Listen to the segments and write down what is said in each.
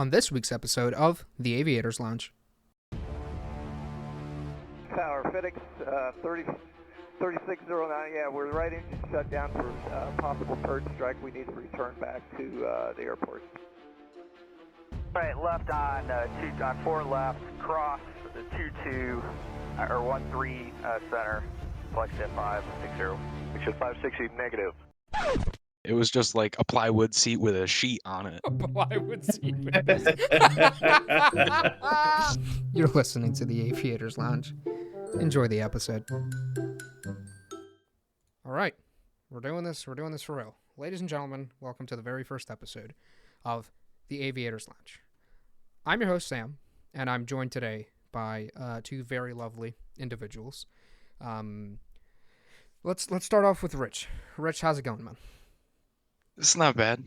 on this week's episode of The Aviators Lounge. Tower, FedEx 3609, yeah, we're right engine shut down for possible purge strike. We need to return back to the airport. Right, left on 4 left, cross the 22 or 13 center, flex at 560. Should 560 negative. It was just like a plywood seat with a sheet on it. A plywood seat with this. You're listening to The Aviators Lounge. Enjoy the episode. All right, we're doing this for real. Ladies and gentlemen, welcome to the very first episode of The Aviators Lounge. I'm your host, Sam, and I'm joined today by two very lovely individuals. Let's start off with Rich. Rich, how's it going, man? It's not bad.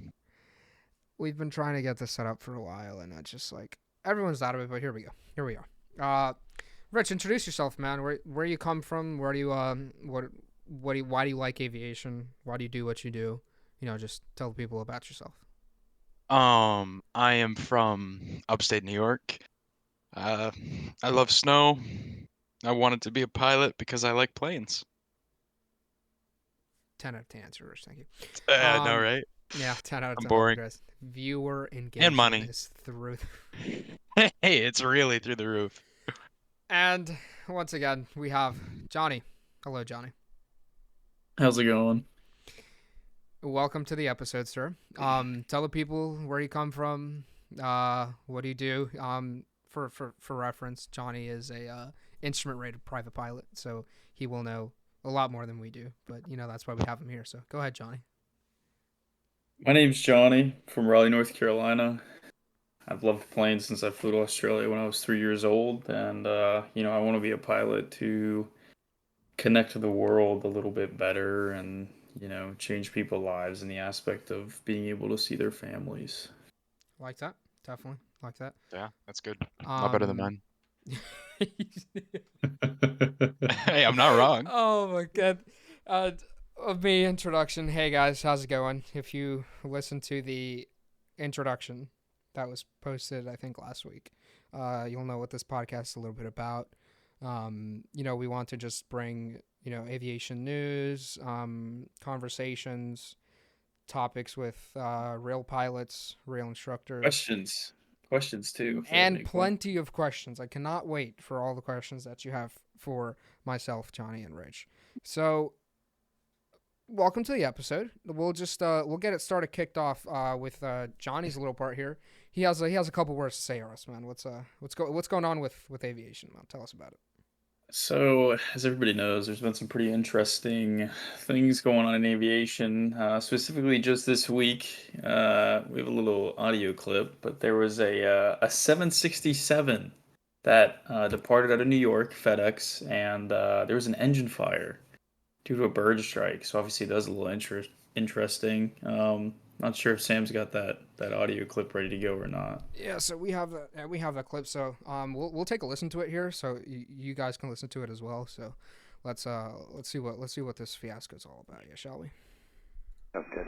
We've been trying to get this set up for a while, and it's just like everyone's out of it. But here we go. Here we are. Rich, introduce yourself, man. Where you come from? Where do you why do you like aviation? Why do you do what you do? You know, just tell the people about yourself. I am from upstate New York. I love snow. I wanted to be a pilot because I like planes. 10 out of 10 answer, Rich. Thank you. I know, right? Yeah, 10 out of 10. I'm boring. Guys. Viewer engagement And money. is through. Hey, it's really through the roof. And once again, we have Johnny. Hello, Johnny. How's it going? Welcome to the episode, sir. Tell the people where you come from. What do you do? For reference, Johnny is a instrument-rated private pilot, so he will know a lot more than we do. But you know that's why we have him here. So go ahead, Johnny. My name's Johnny from Raleigh, North Carolina. I've loved planes since I flew to Australia when I was 3 years old, and I want to be a pilot to connect to the world a little bit better and change people's lives in the aspect of being able to see their families. Like that, definitely like that. Yeah, that's good. Not better than mine. Hey, I'm not wrong. Oh my god. Of me introduction. Hey guys, how's it going? If you listen to the introduction that was posted, I think last week, you'll know what this podcast is a little bit about. We want to just bring, aviation news, conversations, topics with real pilots, real instructors. Questions too. And plenty of questions. I cannot wait for all the questions that you have for myself, Johnny, and Rich. So, welcome to the episode. We'll just we'll get it kicked off with Johnny's little part here. He has a couple words to say to us, man. What's going on with aviation, man? Tell us about it. So, as everybody knows, there's been some pretty interesting things going on in aviation. Specifically, just this week, we have a little audio clip, but there was a 767 that departed out of New York, FedEx, and there was an engine fire due to a bird strike. So obviously, that was a little interesting. Not sure if Sam's got that audio clip ready to go or not. Yeah, so we have that clip. So we'll take a listen to it here, so you guys can listen to it as well. So let's see what this fiasco is all about. Yeah, shall we? Okay,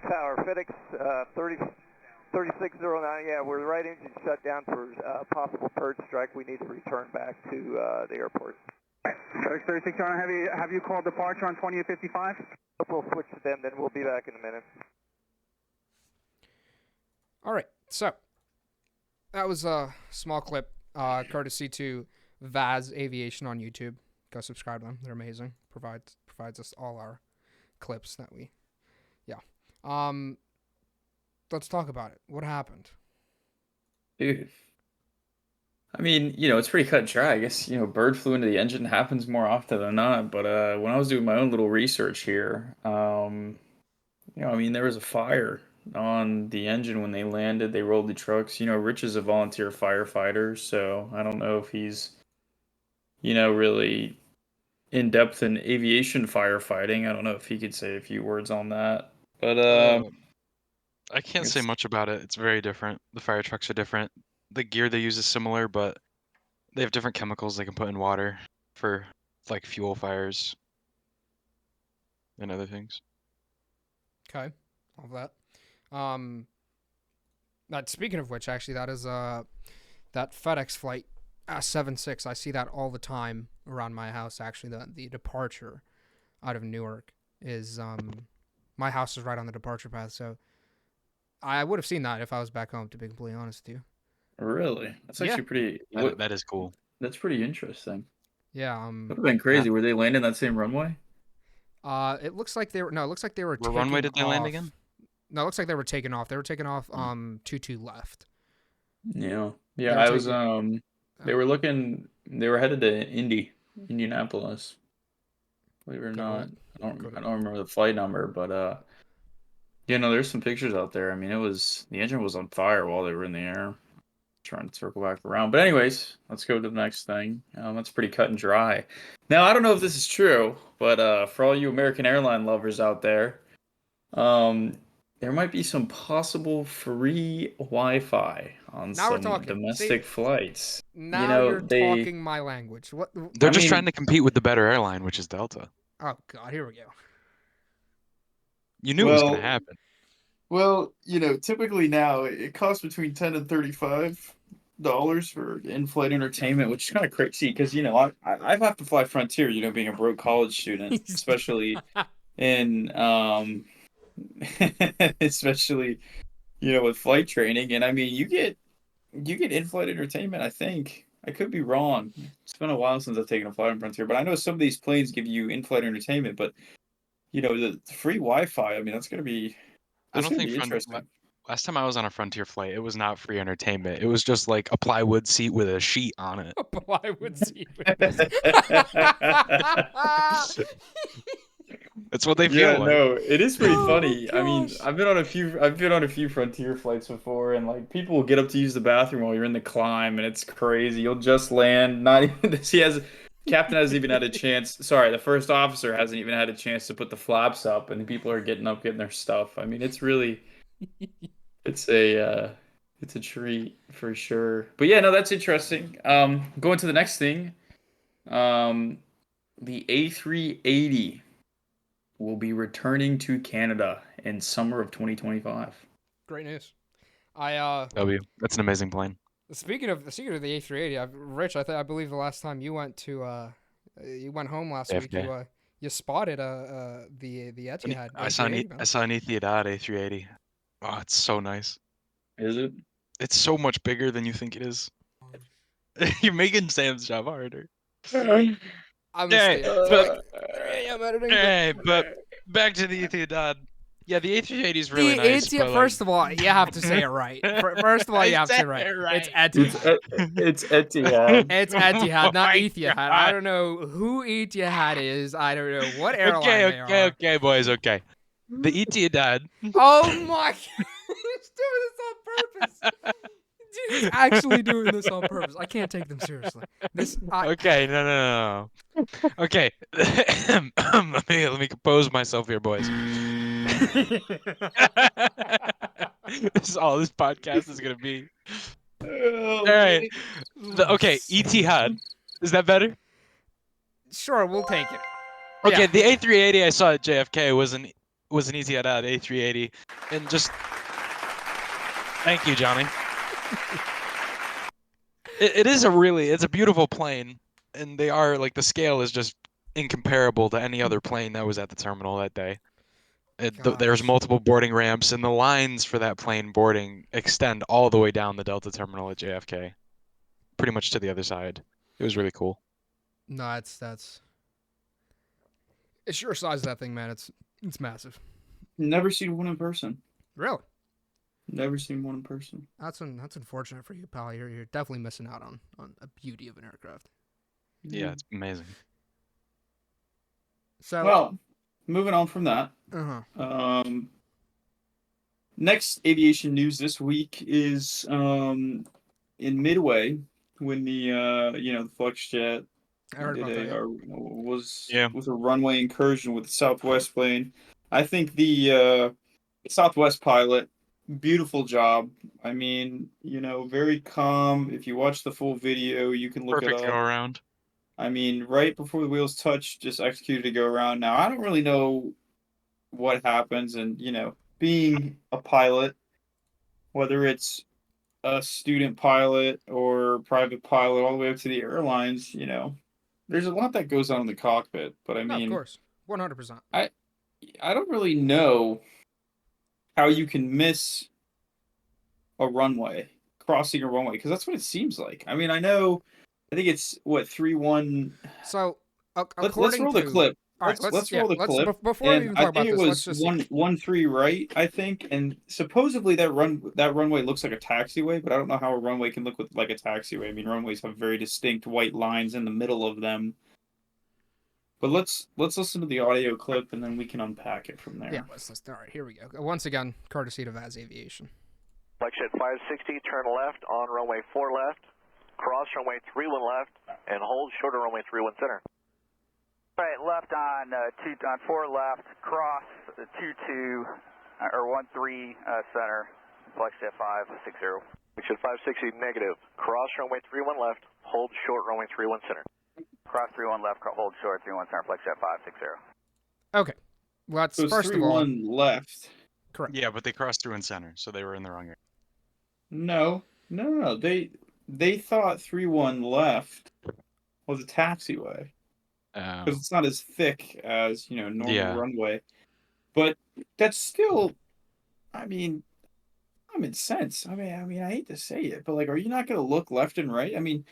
Tower, FedEx 3609, yeah, we're right engine shut down for possible purge strike. We need to return back to the airport. FedEx 3609, have you called departure on 2855? We'll switch to them, then we'll be back in a minute. All right, so that was a small clip, courtesy to Vaz Aviation on YouTube. Go subscribe to them; they're amazing. Provides us all our clips that we, yeah. Let's talk about it. What happened, Dude? I mean, it's pretty cut and dry. I guess, bird flew into the engine happens more often than not. But when I was doing my own little research here, there was a fire on the engine when they landed. They rolled the trucks. Rich is a volunteer firefighter, so I don't know if he's, really in depth in aviation firefighting. I don't know if he could say a few words on that. But I can't say much about it. It's very different. The fire trucks are different. The gear they use is similar, but they have different chemicals they can put in water for like fuel fires and other things. Okay, all that. Speaking of which, actually, that is that FedEx flight 76. I see that all the time around my house. Actually, the departure out of Newark is my house is right on the departure path, so I would have seen that if I was back home. To be completely honest with you. Really? That's Yeah. actually pretty. That is cool. That's pretty interesting. Yeah. That would have been crazy. Were they landing that same runway? It looks like they were. No, it looks like they were. What runway did they land off. again? No, it looks like they were taking off. They were taking off 22 left. Yeah. They Yeah, were I was taking- they were looking they were headed to Indianapolis. Believe it or Good not. old- I good don't remember the flight number, but yeah, no, there's some pictures out there. I mean, the engine was on fire while they were in the air. Trying to circle back around. But anyways, let's go to the next thing. That's pretty cut and dry. Now, I don't know if this is true, but for all you American airline lovers out there, there might be some possible free Wi-Fi on Now we're some talking. domestic flights. Now you're talking my language. What? They're just trying to compete with the better airline, which is Delta. Oh God, here we go. You knew it was going to happen. Well, typically now it costs between $10 and $35 for in-flight entertainment, which is kind of crazy because I have to fly Frontier, being a broke college student, especially in especially with flight training, and I mean you get in-flight entertainment. I think I could be wrong. It's been a while since I've taken a flight on Frontier, but I know some of these planes give you in-flight entertainment, but the free Wi-Fi. I mean, that's gonna be. I don't think interesting. Last time I was on a Frontier flight, it was not free entertainment. It was just like a plywood seat with a sheet on it. A plywood seat. That's what they feel like. No, it is pretty funny. Gosh. I mean, I've been on a few Frontier flights before, and like people will get up to use the bathroom while you're in the climb, and it's crazy. You'll just land, not even captain hasn't even had a chance. Sorry, the first officer hasn't even had a chance to put the flaps up, and people are getting up, getting their stuff. I mean, it's really, it's a treat for sure. But yeah, no, that's interesting. Going to the next thing, the A380 will be returning to Canada in summer of 2025. Great news. That's an amazing plane. Speaking of the A380, Rich, I believe the last time you went home last week, you spotted the Etihad. I saw an Etihad A380. Oh, it's so nice. Is it? It's so much bigger than you think it is. You're making Sam's job harder. I'm editing. But back to the Etihad. Yeah, the A380 is really nice. First of all, you have to say it right. First of all, you have to say it right. It's Etihad. It's Etihad. It's Etihad, not Etihad. I don't know who Etihad is. I don't know what airline they are. Okay, boys. Okay. The Etihad. Oh my! He's doing this on purpose. Dude, he's actually doing this on purpose. I can't take them seriously. Okay, no. Okay, let me compose myself here, boys. This is all this podcast is gonna be. All right. Okay, Etihad. Is that better? Sure, we'll take it. Okay, Yeah. the A380 I saw at JFK was an Etihad A380, and just thank you, Johnny. It's a beautiful plane, and they are like the scale is just incomparable to any other plane that was at the terminal that day. There's multiple boarding ramps, and the lines for that plane boarding extend all the way down the Delta terminal at JFK, pretty much to the other side. It was really cool. No, it's sheer size of that thing, man. It's massive. Never seen one in person. Really? Never seen one in person. That's unfortunate for you, pal. You're definitely missing out on a beauty of an aircraft. Yeah, it's amazing. So well, moving on from that. Next aviation news this week is in Midway when the the Flexjet was with a runway incursion with the Southwest plane. I think the Southwest pilot, beautiful job. I mean, very calm. If you watch the full video, you can look Perfect it up. go around. I mean, right before the wheels touch, just executed a go around. Now, I don't really know what happens, and being a pilot, whether it's a student pilot or private pilot, all the way up to the airlines, there's a lot that goes on in the cockpit. But I No, of mean, course, 100%. I don't really know how you can miss a runway, crossing a runway, because that's what it seems like. I mean, I think it's what 3-1. So, Let's according roll the to, clip. all right, Let's roll the clip. before we And even I talk think about it this, let's was just see. 1-3 right. I think, and supposedly that runway looks like a taxiway, but I don't know how a runway can look like a taxiway. I mean, runways have very distinct white lines in the middle of them. But let's listen to the audio clip, and then we can unpack it from there. Yeah, let's all right, here we go. Once again, courtesy to Vaz Aviation. Flight 560, turn left on runway 4 left, cross runway 31 left, and hold short of runway 31 center. Right, left on 4 left, cross 22 or 13 center, flex jet 560. Flight 560 negative, cross runway 31 left, hold short runway 31 center. Cross 31 left, hold short 31 center, flex jet 560. Okay, let's So it's first of all 3-1 left. correct. Yeah, but they crossed through in center, so they were in the wrong area. No. They thought 3-1 left was a taxiway. Because it's not as thick as normal runway, but that's still, I mean, common sense. I mean, I hate to say it, but like, are you not going to look left and right? I mean,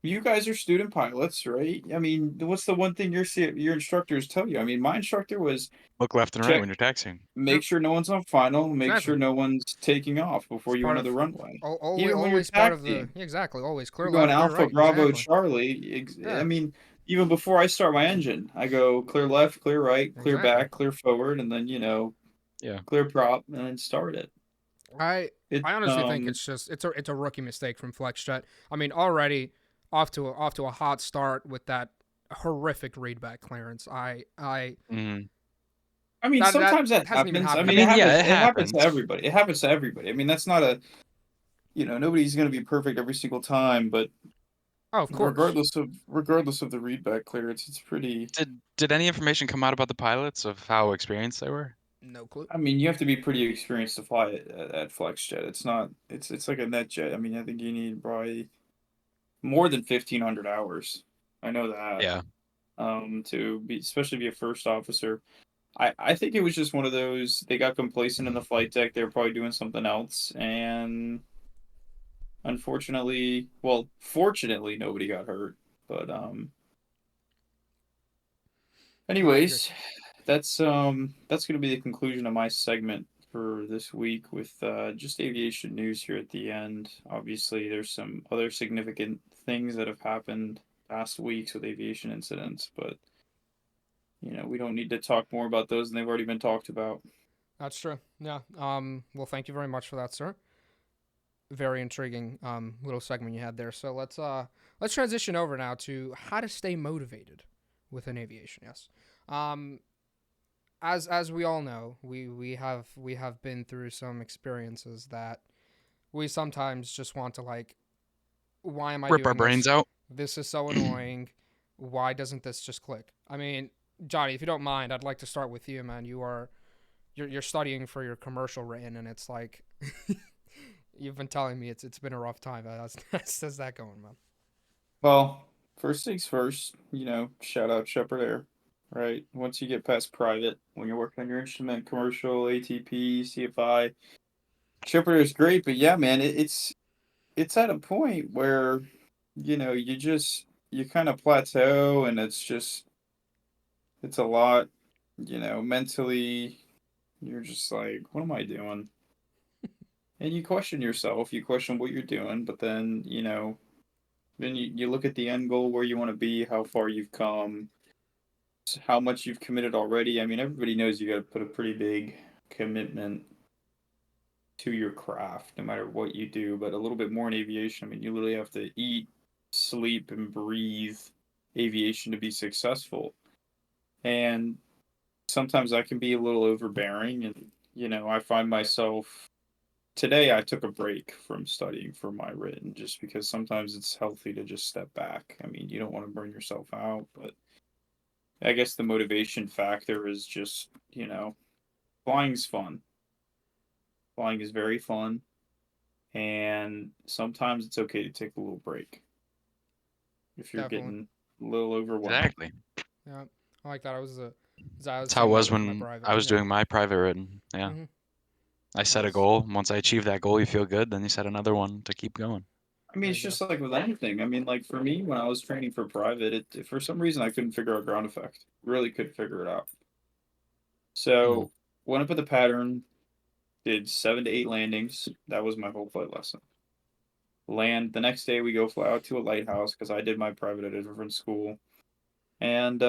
you guys are student pilots, right? I mean, what's the one thing your instructors tell you? I mean, my instructor was Look left and right when you're taxiing. make sure no one's on final, make Exactly. sure no one's taking off before It's you part enter the of- runway. Always, Even when you're always part of the taxiing. exactly. Always clear You're going left, clear Alpha, right. Bravo, Exactly. Charlie. Yeah. I mean, even before I start my engine, I go clear left, clear right, clear Exactly. back, clear forward, and then clear prop, and then start it. I honestly think it's a rookie mistake from FlexJet. I mean, already off to a hot start with that horrific readback clearance. I mean, sometimes that hasn't even happens. I happened mean, yet. it happens to everybody. It happens to everybody. I mean, that's not a, nobody's going to be perfect every single time, but Oh, of course. regardless of the readback clearance, it's pretty. Did any information come out about the pilots of how experienced they were? No clue. I mean, you have to be pretty experienced to fly it at FlexJet. It's not. It's like a NetJet. I mean, I think you need probably more than 1,500 hours. I know that. Yeah. To be, especially be a first officer. I think it was just one of those, they got complacent in the flight deck, they were probably doing something else, and fortunately, nobody got hurt. But anyways, that's gonna be the conclusion of my segment for this week with just aviation news here at the end. Obviously, there's some other significant things that have happened past weeks with aviation incidents, but we don't need to talk more about those, and they've already been talked about. That's true. Yeah. Well, thank you very much for that, sir. Very intriguing little segment you had there. So let's transition over now to how to stay motivated within aviation. Yes. As we all know, we have been through some experiences that we sometimes just want to why am I Rip doing our brains this? out. This is so annoying. Why doesn't this just click? I mean, Johnny, if you don't mind, I'd like to start with you, man. You're studying for your commercial written, and it's like you've been telling me it's been a rough time. How's that going, man? Well, first things first, shout out Shepard Air, right? Once you get past private, when you're working on your instrument, commercial, ATP, CFI, Shepard Air is great, but yeah, man, it's at a point where, you kind of plateau, and it's a lot, mentally, you're just like, what am I doing? And you question yourself, you question what you're doing, but then, then you look at the end goal, where you want to be, how far you've come, how much you've committed already. I mean, everybody knows you got to put a pretty big commitment to your craft, no matter what you do, but a little bit more in aviation. I mean, you literally have to eat, sleep, and breathe aviation to be successful. And sometimes that can be a little overbearing. And, I find myself today, I took a break from studying for my written just because sometimes it's healthy to just step back. I mean, you don't want to burn yourself out, but I guess the motivation factor is just, flying's fun. Flying is very fun. and sometimes it's okay to take a little break if you're Definitely. getting a little overwhelmed. Exactly. Yeah, I like that. I was the That's how it was with my when private. I was Yeah. doing my private written. Yeah. hmm I set a Nice. goal. Once I achieve that goal, you feel good. Then you set another one to keep going. I mean, There it's you go. just like with anything. I mean, like for me, when I was training for private, for some reason I couldn't figure out ground effect. Really couldn't figure it out. Hmm. So went up with the pattern, did 7 to 8 landings. That was my whole flight lesson. Land the next day, we go fly out to a lighthouse because I did my private at a different school, and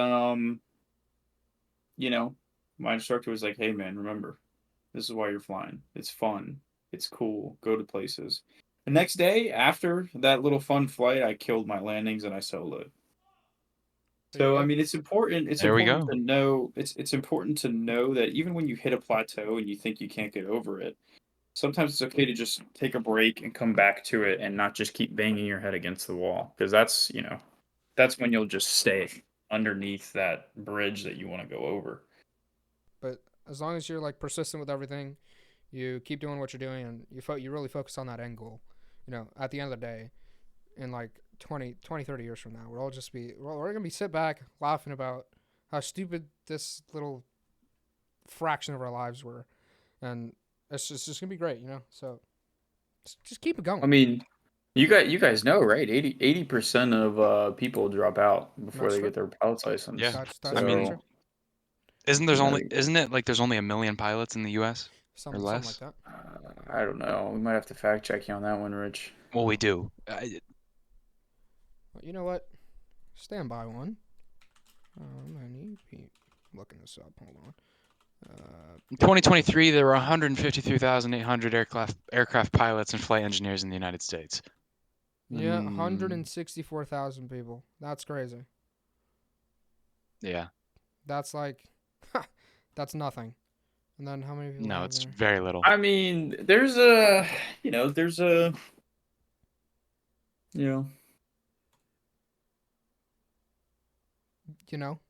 you know, my instructor was like, "Hey, man, remember, this is why you're flying. It's fun. It's cool. Go to places." The next day, after that little fun flight, I killed my landings and I soloed. There you So I go. mean, it's important. It's There we important go. to know. It's important to know that even when you hit a plateau and you think you can't get over it, sometimes it's okay to just take a break and come back to it and not just keep banging your head against the wall because that's when you'll just stay underneath that bridge that you want to go over. But as long as you're like persistent with everything, you keep doing what you're doing, and you really focus on that end goal. At the end of the day, in like 30 years from now, we're gonna be sit back laughing about how stupid this little fraction of our lives were, and it's just gonna be great. So just keep it I going. mean, you guys know, right? 80% of people drop out before That's they true. get their pilot's Yeah. license. I That's very mean, true. So you know, isn't it like there's only 1 million pilots in the U.S. or Something like less? that. I don't know. We might have to fact check you on that one, Rich. Well, we do. Well, you know what? Stand by one. I need to be looking this up. Hold on. In 2023, there were 153,800 aircraft pilots and flight engineers in the United States. Yeah, 164,000 people. That's crazy. Yeah. That's like, that's nothing. And then how many people No, have it's there? very little. I mean, there's a you know,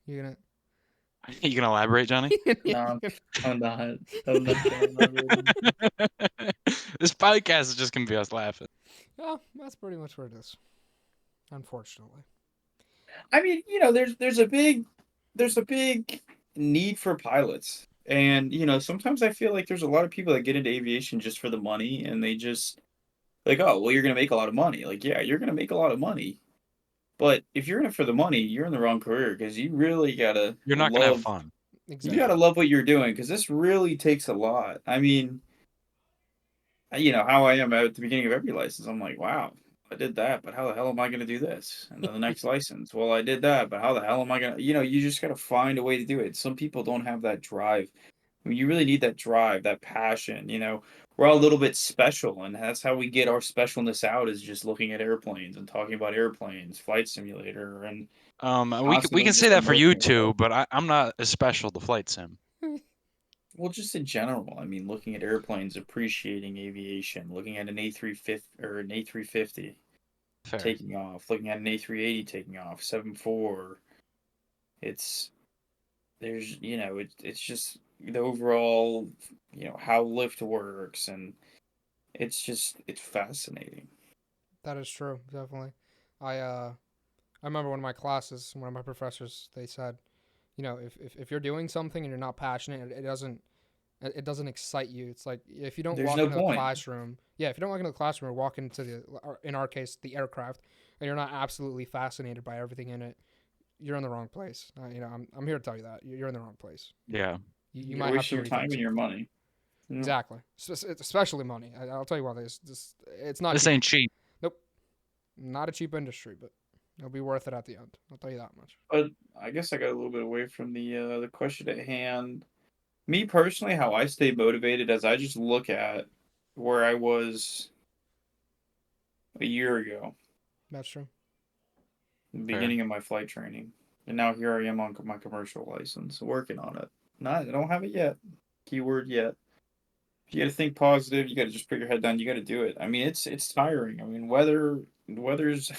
You're gonna. You can elaborate, Johnny? no, I'm not. I'm not gonna elaborate. This podcast is just gonna be us laughing. Yeah, that's pretty much what it is. Unfortunately. I mean, there's a big need for pilots. And, sometimes I feel like there's a lot of people that get into aviation just for the money and they just like, oh, well, you're gonna make a lot of money. Like, yeah, you're gonna make a lot of money. But if you're in it for the money, you're in the wrong career because You're not gonna have fun. you Exactly. gotta love what you're doing because this really takes a lot. I mean, how I am at the beginning of every license. I'm like, wow, I did that, but how the hell am I going to do this? And then the next license, well, I did that, but how the hell am I going to, you just got to find a way to do it. Some people don't have that drive. I mean, you really need that drive, that passion. We're all a little bit special, and that's how we get our specialness out is just looking at airplanes and talking about airplanes, flight simulator, and We constantly can say just that for you immersing too, yourself. but I'm not as special to flight sim. Well, just in general, I mean, looking at airplanes, appreciating aviation, looking at an A350 or an A350 Fair. taking off, looking at an A380 taking off, 7.4. It's it's just the overall, how lift works, and it's fascinating. That is true. Definitely. I remember one of my classes, one of my professors, they said, if you're doing something and you're not passionate, it doesn't excite you. It's like if you don't There's walk no into the point. classroom, yeah, if you don't walk into the classroom or walk into or in our case, the aircraft, and you're not absolutely fascinated by everything in it, you're in the wrong place. I'm here to tell you that you're in the wrong place. Yeah. You You're might have to wasting your rethink time and your something. money. Exactly, especially money. I'll tell you what, it's not This cheap. ain't cheap. Nope, not a cheap industry, but it'll be worth it at the end. I'll tell you that much. But I guess I got a little bit away from the question at hand. Me personally, how I stay motivated as I just look at where I was a year ago, That's true. the Fair. beginning of my flight training, and now here I am on my commercial license, working on it. I don't have it yet. Keyword yet. You got to think positive. You got to just put your head down. You got to do it. I mean, it's tiring. I mean, weather's. I mean, I'm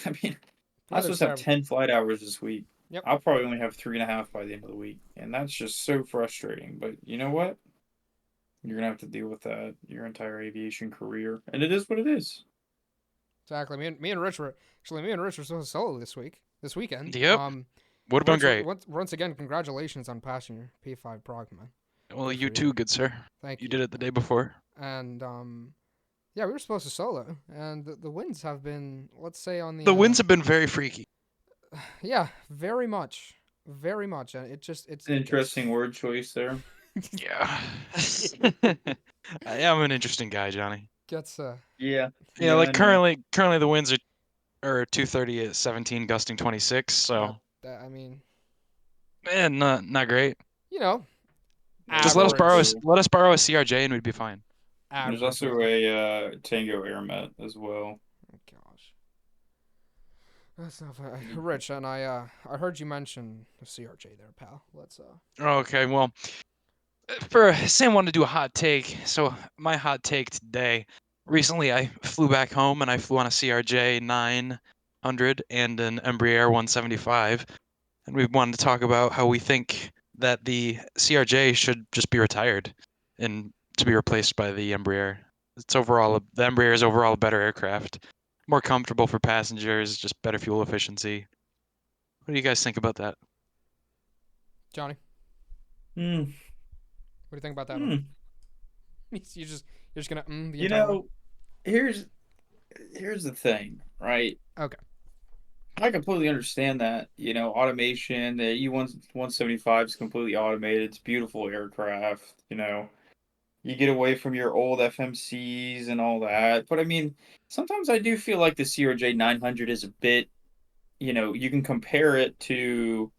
Weather's supposed to have terrible. 10 flight hours this week. Yep. I'll probably only have 3.5 by the end of the week, and that's just so frustrating. But you know what? You're gonna have to deal with that your entire aviation career, and it is what it is. Exactly. Me and Rich were supposed to solo this weekend. Yep. Would have been Rich, great. once again, congratulations on passing your P5 prog, man. Well, Good you for too, good sir. Thank You you. did it the day before. And yeah, we were supposed to solo, and the winds have been, let's say, on the The winds have been very freaky. yeah, very much, and it's An interesting word choice there. Yeah. I am an interesting guy, Johnny. Gets Yeah. Yeah, I like know. currently the winds are 230 at 17, gusting 26. So, I mean, man, not great. you know, Just average. let us borrow a CRJ and we'd be fine. There's Average. also a Tango Airmet as well. Oh, gosh. That's not fair. Rich, and I heard you mention the CRJ there, pal. Let's Okay, well, for Sam wanted to do a hot take, so my hot take today. Recently, I flew back home and I flew on a CRJ 900 and an Embraer 175, and we wanted to talk about how we think that the CRJ should just be retired and to be replaced by the Embraer. The Embraer is overall a better aircraft, more comfortable for passengers, just better fuel efficiency. What do you guys think about that? Johnny, Hmm. what do you think about that, Hmm. man? You're just gonna the You entire way? know, here's the thing, right? Okay. I completely understand that. Automation, the E175 is completely automated. It's a beautiful aircraft. You get away from your old FMCs and all that. But I mean, sometimes I do feel like the CRJ 900 is a bit, you can compare it to.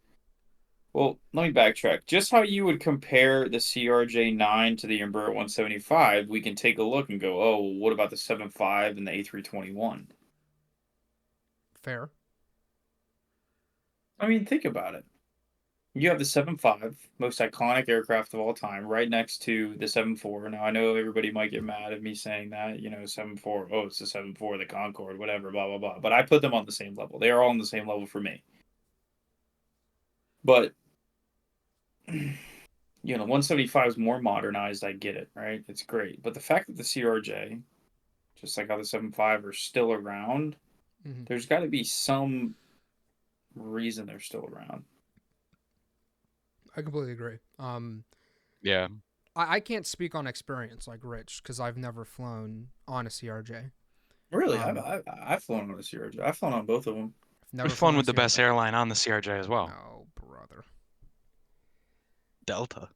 Well, let me backtrack. Just how you would compare the CRJ-9 to the Embraer 175, we can take a look and go, oh, well, what about the 75 and the A321? Fair. I mean, think about it. You have the 75, most iconic aircraft of all time, right next to the 74. Now, I know everybody might get mad at me saying that, 74, oh, it's the 74, the Concorde, whatever, blah, blah, blah. But I put them on the same level. They are all on the same level for me. But 175 is more modernized. I get it, right? It's great. But the fact that the CRJ, just like how the 75 are still around, there's got to be some reason they're still around. I completely agree. Yeah. I can't speak on experience like Rich because I've never flown on a CRJ. Really, I've flown on a CRJ. I've flown on both of them. Never We've flown on a with the best CRJ. airline on the CRJ as well. Oh, brother. Delta.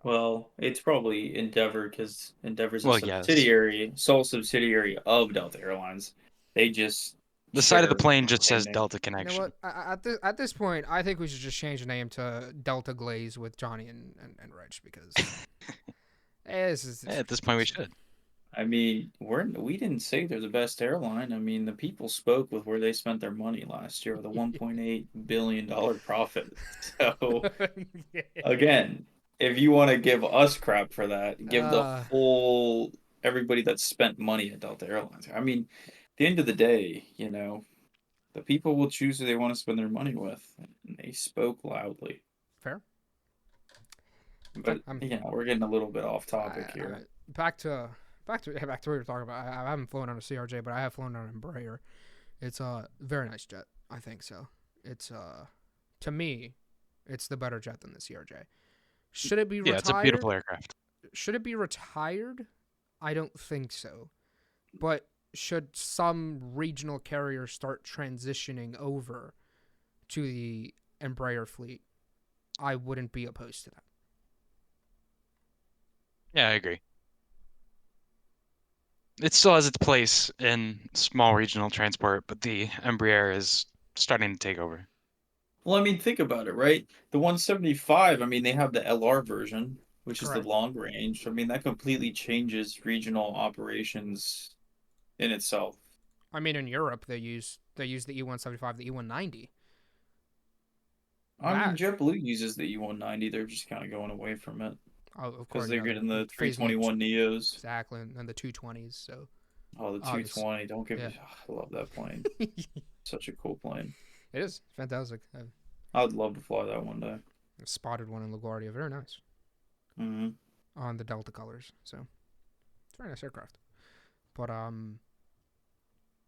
Well, it's probably Endeavor because Endeavor's a Well, yes. sole subsidiary of Delta Airlines. They just The side of the share plane just same says name. Delta You Connection. know what? At this point, I think we should just change the name to Delta Glaze with Johnny and Rich because At this point, we should. I mean, we didn't say they're the best airline. I mean, the people spoke with where they spent their money last year with a $1.8 billion profit. So, again, if you want to give us crap for that, give the whole everybody that spent money at Delta Airlines. I mean, at the end of the day, the people will choose who they want to spend their money with, and they spoke loudly. Fair. But we're getting a little bit off topic here. Back to what we were talking about. I haven't flown on a CRJ, but I have flown on an Embraer. It's a very nice jet. I think so. It's to me, it's the better jet than the CRJ. Should it be retired? Yeah, it's a beautiful aircraft. Should it be retired? I don't think so. But should some regional carriers start transitioning over to the Embraer fleet, I wouldn't be opposed to that. Yeah, I agree. It still has its place in small regional transport, but the Embraer is starting to take over. Well, I mean, think about it, right? The 175, I mean, they have the LR version, which is the Correct. long range. I mean, that completely changes regional operations in itself. I mean, in Europe, they use the E175, the E190. I mean, JetBlue uses the E190. They're just kind of going away from it. Oh, of course. Because they're getting the 321 Neos. Exactly, and the 220s. So. Oh, the 220. Don't give me... I love that plane. Such a cool plane. It is fantastic. I would love to fly that one day. I spotted one in LaGuardia. Very nice. Mm-hmm. on the Delta colors. So it's a very nice aircraft. But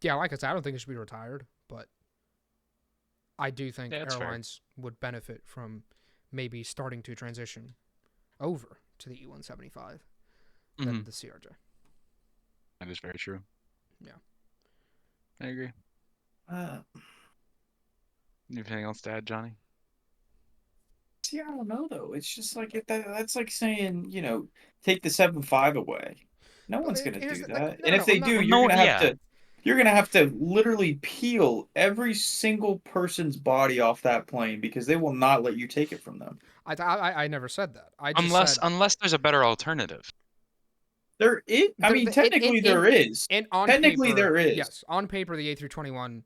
yeah, like I said, I don't think it should be retired, but I do think airlines would benefit from maybe starting to transition over to the E175 than the CRJ. That is very true. Yeah. I agree. Anything else to add, Johnny? See, I don't know though. It's just like that's like saying, take the 7.5 away. No one's gonna do that. And if they do, you're gonna have to literally peel every single person's body off that plane because they will not let you take it from them. I never said that. I just unless there's a better alternative. There is. I mean, technically there is. Technically there is. Yes, on paper the A321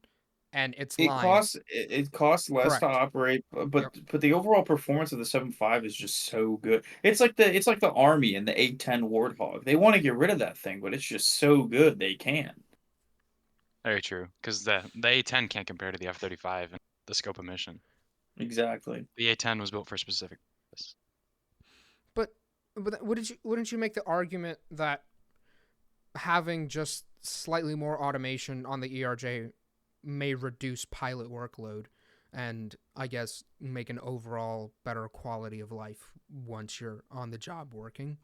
and its it line. It costs less to operate, but the overall performance of the 7.5 is just so good. It's like the Army and the A10 Warthog. They want to get rid of that thing, but it's just so good they can. Very true, because the A10 can't compare to the F-35 and the scope of mission. Exactly. The A10 was built for a specific purpose. But wouldn't you make the argument that having just slightly more automation on the ERJ may reduce pilot workload and I guess make an overall better quality of life once you're on the job working?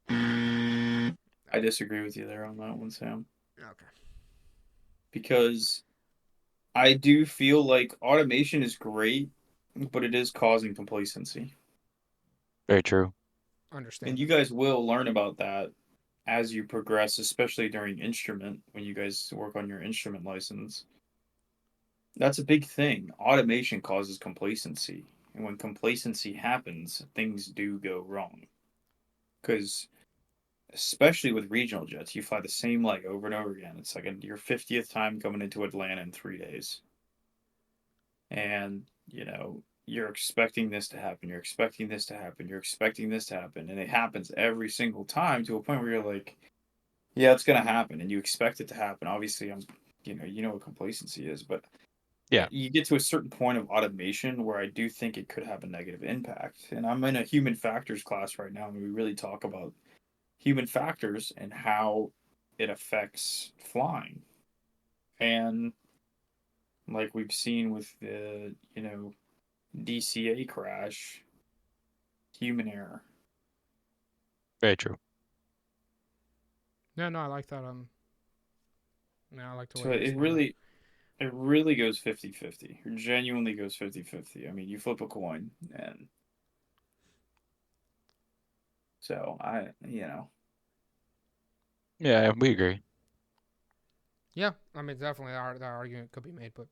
I disagree with you there on that one, Sam. Okay. Because I do feel like automation is great, but it is causing complacency. Very true. Understand. And you guys will learn about that as you progress, especially during instrument, when you guys work on your instrument license. That's a big thing. Automation causes complacency. And when complacency happens, things do go wrong. Because, especially with regional jets, you fly the same leg over and over again. It's like your 50th time coming into Atlanta in 3 days. And, you're expecting this to happen. You're expecting this to happen. You're expecting this to happen. And it happens every single time to a point where you're like, yeah, it's going to happen. And you expect it to happen. Obviously, you know what complacency is. But yeah, you get to a certain point of automation where I do think it could have a negative impact. And I'm in a human factors class right now, and we really talk about human factors and how it affects flying. And like we've seen with the, DCA crash, human error. Very true. No, I like that. I like the way. So it really goes 50-50. It genuinely goes 50-50. I mean, you flip a coin, and so Yeah, we agree. Yeah, I mean, definitely that argument could be made, but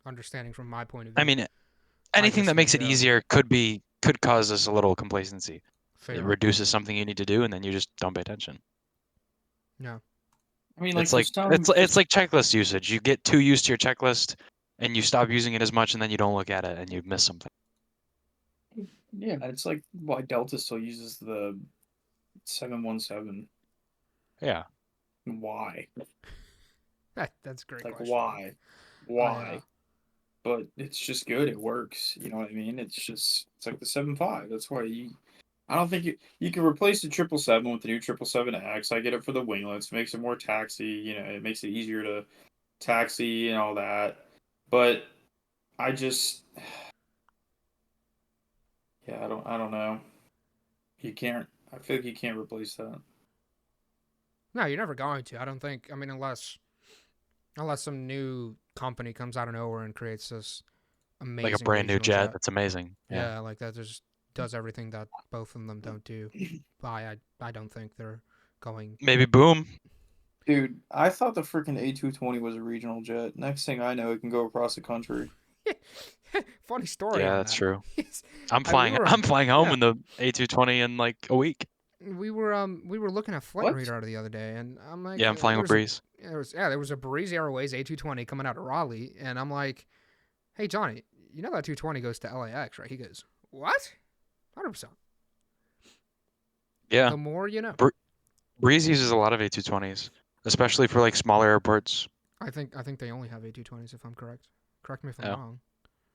understanding from my point of view. I mean, anything that makes it easier could cause us a little complacency. Fair. It reduces something you need to do, and then you just don't pay attention. No. I mean, it's like checklist usage. You get too used to your checklist, and you stop using it as much, and then you don't look at it, and you miss something. Yeah, it's like why Delta still uses the 717. Yeah. Why? That's a great. Like question. why? But it's just good. It works. You know what I mean? It's like the 7.5. That's why I don't think you can replace the 777 with the new 777X. I get it for the winglets. It makes it more taxi. It makes it easier to taxi and all that. But I just, yeah, I don't know. You can't. I feel like you can't replace that. No, you're never going to. I don't think. I mean, unless some new company comes out of nowhere and creates this amazing, like a brand new jet that's amazing. Yeah, like that just does everything that both of them don't do. I don't think they're going. Maybe boom. Dude, I thought the freaking A220 was a regional jet. Next thing I know, it can go across the country. Funny story. Yeah, on that's that. true. I'm flying home in the A220 in like a week. We were looking at Flight Radar the other day, and I'm like, yeah, I'm flying with Breeze. There was a Breeze Airways A220 coming out of Raleigh, and I'm like, hey Johnny, that 220 goes to LAX, right? He goes, what? 100%. Yeah. The more you know. Breeze uses a lot of A220s, especially for like smaller airports. I think they only have A220s, if I'm correct. Correct me if I'm wrong.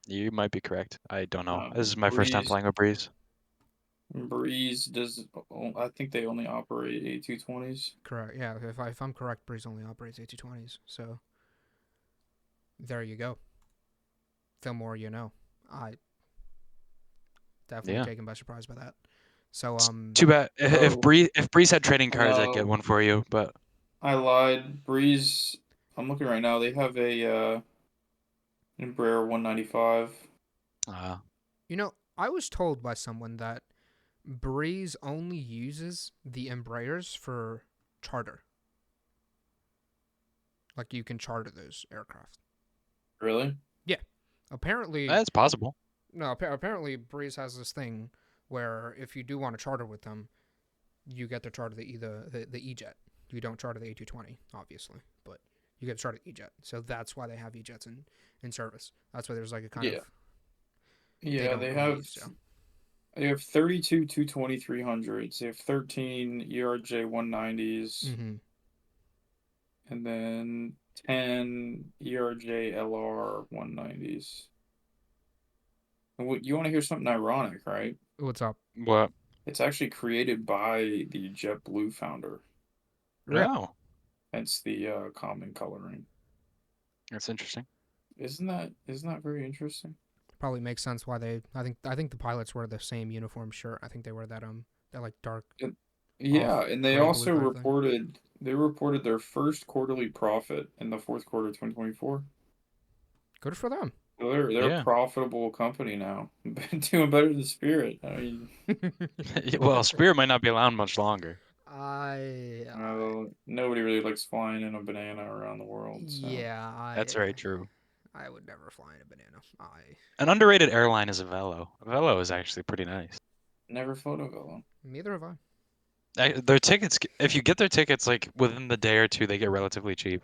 You might be correct. I don't know. This is my first time flying with Breeze. Breeze does. I think they only operate A220s. Correct. Yeah, if I'm correct, Breeze only operates A220s. So there you go. The more you know. I definitely Yeah. taken by surprise by that. So Too bad. If Oh, Breeze had trading cards, I'd get one for you. But I lied. Breeze. I'm looking right now. They have a Embraer 195. you know, I was told by someone that Breeze only uses the Embraers for charter. Like you can charter those aircraft. Really? Yeah. Apparently, that's possible. no. Apparently, Breeze has this thing where if you do want to charter with them, you get to charter the E-Jet. You don't charter the A220, obviously, but you get to charter the E-Jet. So that's why they have E-Jets in service. That's why there's like a kind of Yeah, they have 32 220-300s. They have 13 ERJ 190s, Mm-hmm. and then 10 ERJ LR 190s. And what you want to hear something ironic, right? What's up? What? It's actually created by the JetBlue founder. No. Hence the common coloring. That's interesting. Isn't that very interesting? Probably makes sense why they. I think the pilots wear the same uniform shirt. I think they wear that like dark. Yeah, and they gray-blue also kind of thing. reported their first quarterly profit in the fourth quarter of 2024. Good for them. So they're a profitable company now, doing better than Spirit. I mean, Well, Spirit might not be around much longer. nobody really likes flying in a banana around the world. So. Yeah, that's very true. I would never fly in a banana. An underrated airline is Avelo. Avelo is actually pretty nice. Never flown Avelo. Neither have I. Their tickets, if you get their tickets like within the day or two, they get relatively cheap.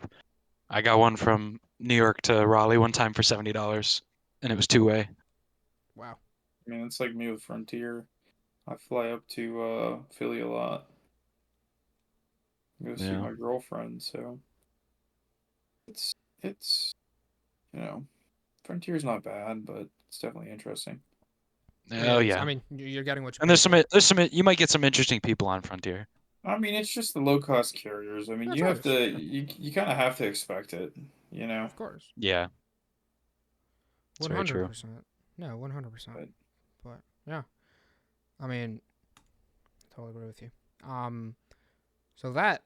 I got one from New York to Raleigh one time for $70, and it was two-way. Wow. I mean, it's like me with Frontier. I fly up to Philly a lot. Go see my girlfriend, so it's Frontier's not bad, but it's definitely interesting. Oh yeah. I mean, you're getting what you. And there's some you might get some interesting people on Frontier. I mean, it's just the low cost carriers. I mean, you have to you kind of have to expect it, you know. Of course. Yeah. 100%. No, 100%. But yeah, I mean, totally agree with you. So that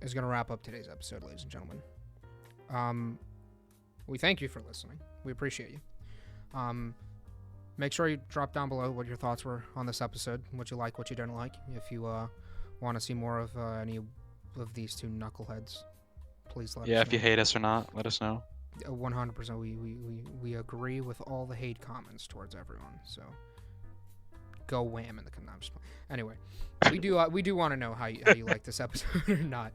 is gonna wrap up today's episode, ladies and gentlemen. We thank you for listening. We appreciate you. Make sure you drop down below what your thoughts were on this episode, what you like, what you didn't like. If you want to see more of any of these two knuckleheads, please let us know. Yeah, if you hate us or not, let us know. 100%. We agree with all the hate comments towards everyone. So go wham in the comments. Anyway, we do want to know how you like this episode or not.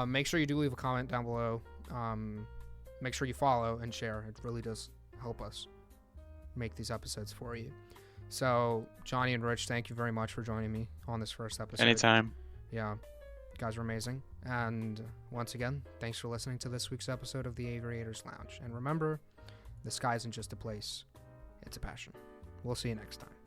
Make sure you do leave a comment down below. Make sure you follow and share. It really does help us make these episodes for you. So Johnny and Rich, thank you very much for joining me on this first episode. Anytime. Yeah, you guys are amazing. And once again, thanks for listening to this week's episode of the Aviators Lounge. And remember, the sky isn't just a place, it's a passion. We'll see you next time.